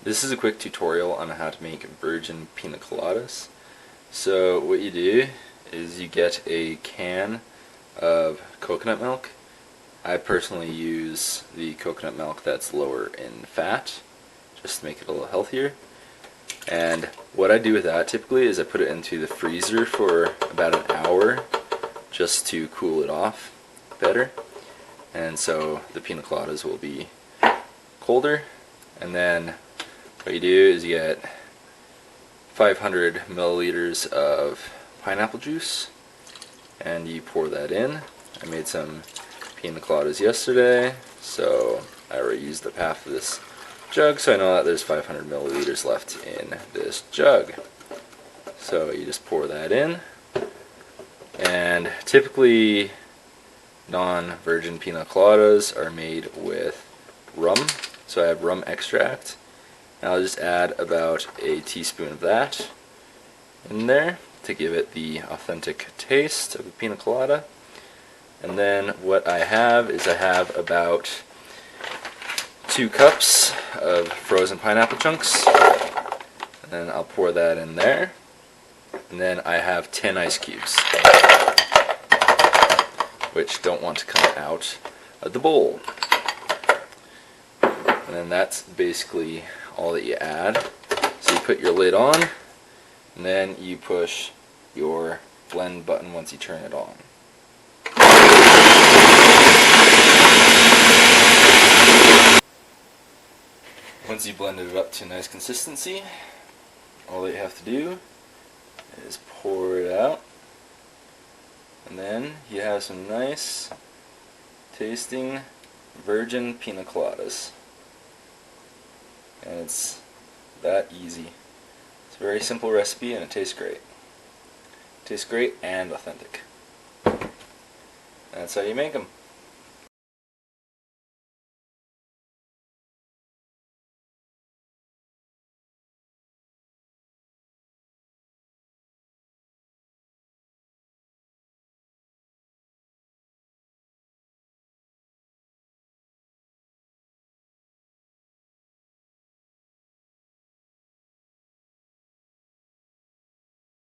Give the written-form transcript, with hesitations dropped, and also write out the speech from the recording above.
This is a quick tutorial on how to make virgin pina coladas. So what you do is you get a can of coconut milk. I personally use the coconut milk that's lower in fat, just to make it a little healthier. And what I do with that typically is I put it into the freezer for about an hour just to cool it off better. And so the pina coladas will be colder. And then what you do is you get 500 milliliters of pineapple juice and you pour that in. I made some pina coladas yesterday, so I already used up half of this jug, so I know that there's 500 milliliters left in this jug. So you just pour that in, and typically non-virgin pina coladas are made with rum, so I have rum extract. I'll just add about a teaspoon of that in there to give it the authentic taste of a pina colada. And then what I have is I have about 2 cups of frozen pineapple chunks, and then I'll pour that in there. And then I have 10 ice cubes, which don't want to come out of the bowl. And then that's basically all that you add. So you put your lid on, and then you push your blend button once you turn it on. Once you blended it up to a nice consistency, all that you have to do is pour it out, and then you have some nice tasting virgin pina coladas. And it's that easy. It's a very simple recipe and it tastes great. It tastes great and authentic. That's how you make them.